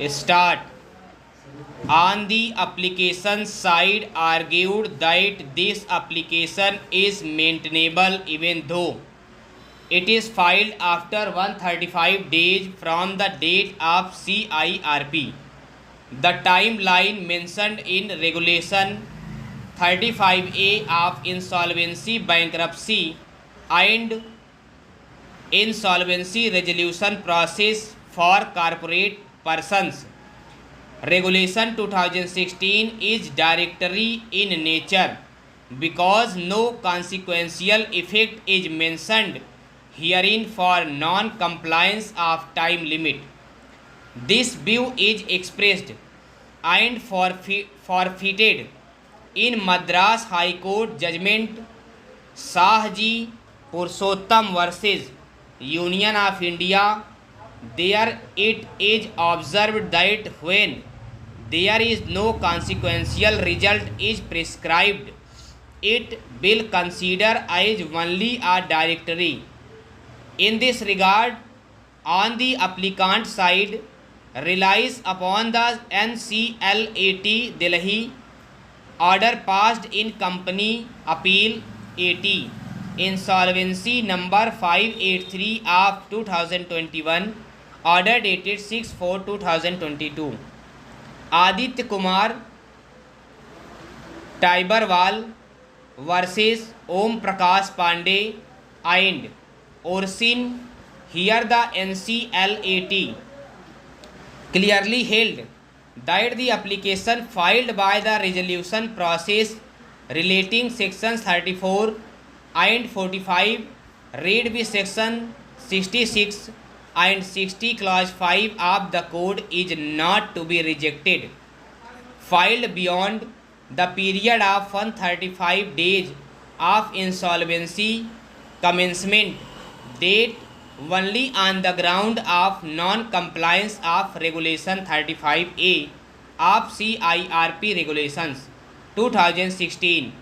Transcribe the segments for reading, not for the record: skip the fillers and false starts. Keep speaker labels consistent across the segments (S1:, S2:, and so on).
S1: Start. On the application side argued that this application is maintainable even though it is filed after 135 days from the date of CIRP. The timeline mentioned in Regulation 35A of Insolvency, Bankruptcy and Insolvency Resolution Process for Corporate Persons. Regulation 2016 is directory in nature because no consequential effect is mentioned herein for non-compliance of time limit. This view is expressed and forfeited in Madras High Court judgment Shahji Purushottam versus Union of India. There it is observed that when there is no consequential result is prescribed, it will consider as only a directory. In this regard, on the applicant side, relies upon the NCLAT Delhi order passed in Company Appeal 80 Insolvency number 583 of 2021, order dated 6/4/2022. Aditya Kumar Tiberwal versus Om Prakash Pandey and Orsin. Here the NCLAT clearly held that the application filed by the resolution process relating sections 34 and 45 read with section 66 and 60 clause 5 of the code is not to be rejected. Filed beyond the period of 135 days of insolvency commencement date only on the ground of non-compliance of Regulation 35A of CIRP Regulations 2016.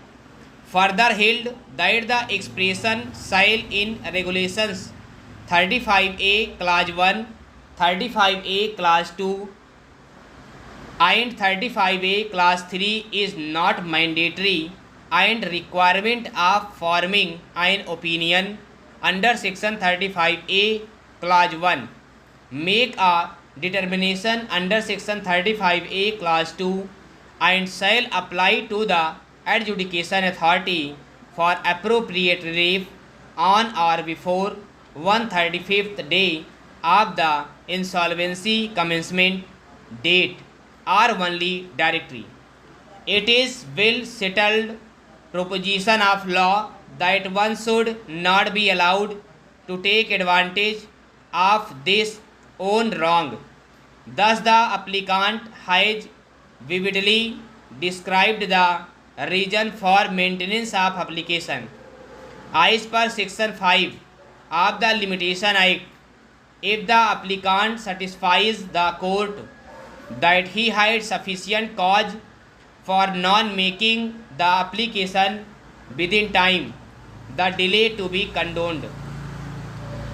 S1: Further held that the expression shall in Regulations 35A Clause 1, 35A Clause 2 and 35A Clause 3 is not mandatory and requirement of forming an opinion under section 35A clause 1 make a determination under section 35A clause 2 and shall apply to the adjudication authority for appropriate relief on or before 135th day of the insolvency commencement date are only directory. It is well settled proposition of law that one should not be allowed to take advantage of this own wrong. Thus the applicant has vividly described the reason for maintenance of application. As per section 5 of the Limitation Act, if the applicant satisfies the court that he had sufficient cause for non-making the application within time, the delay to be condoned.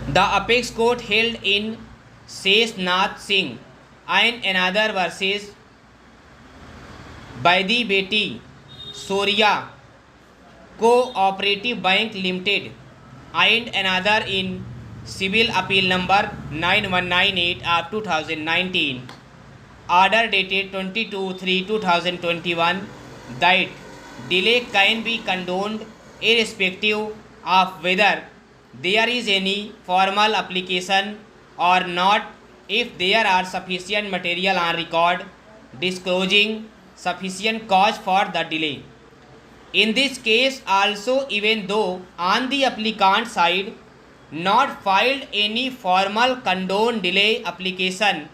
S1: The apex court held in Seshnath Singh and another versus Baidi Beti Soria Cooperative Bank Limited and another in Civil Appeal number 9198 of 2019, order dated 22/3/2021, that delay can be condoned irrespective of whether there is any formal application or not if there are sufficient material on record disclosing sufficient cause for the delay. In this case also, even though on the applicant side not filed any formal condone delay application,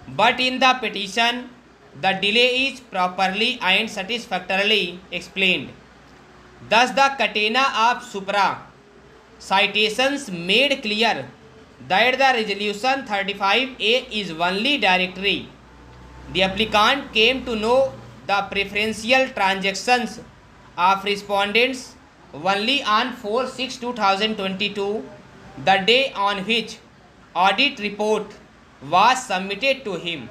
S1: but in the petition the delay is properly and satisfactorily explained. Thus the catena of supra citations made clear that the resolution 35A is only directory. The applicant came to know the preferential transactions of respondents only on 4/6/2022, the day on which audit report was submitted to him.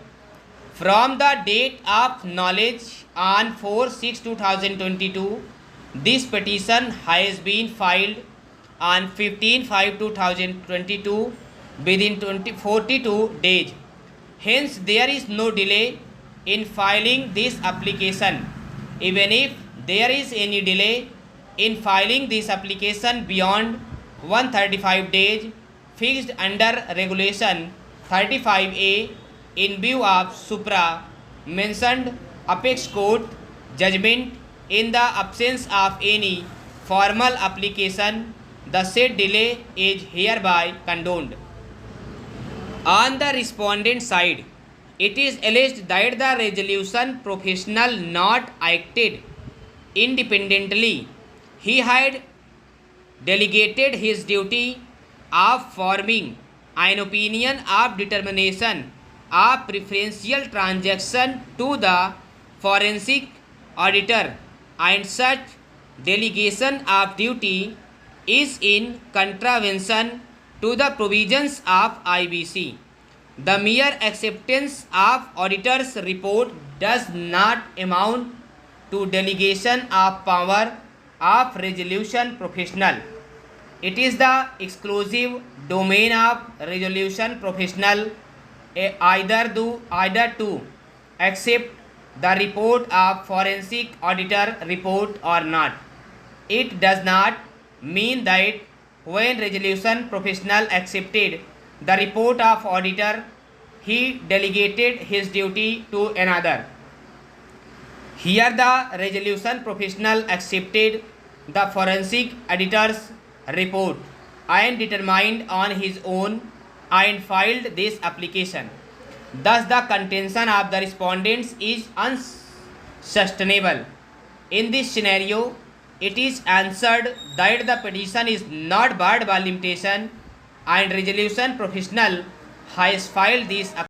S1: From the date of knowledge on 4/6/2022, this petition has been filed on 15/5/2022 within 42 days. Hence, there is no delay in filing this application. Even if there is any delay in filing this application beyond 135 days fixed under Regulation 35A in view of supra mentioned apex court judgment, in the absence of any formal application, the said delay is hereby condoned. On the respondent side, it is alleged that the resolution professional not acted independently. He had delegated his duty of forming an opinion of determination of preferential transaction to the forensic auditor, and such delegation of duty is in contravention to the provisions of IBC. The mere acceptance of auditor's report does not amount to delegation of power of resolution professional. It is the exclusive domain of resolution professional either to accept the report of forensic auditor report or not. It does not mean that when resolution professional accepted the report of auditor, he delegated his duty to another. Here the resolution professional accepted the forensic auditor's report and determined on his own and filed this application. Thus the contention of the respondents is unsustainable. In this scenario, it is answered that the petition is not barred by limitation and resolution professional has filed this application.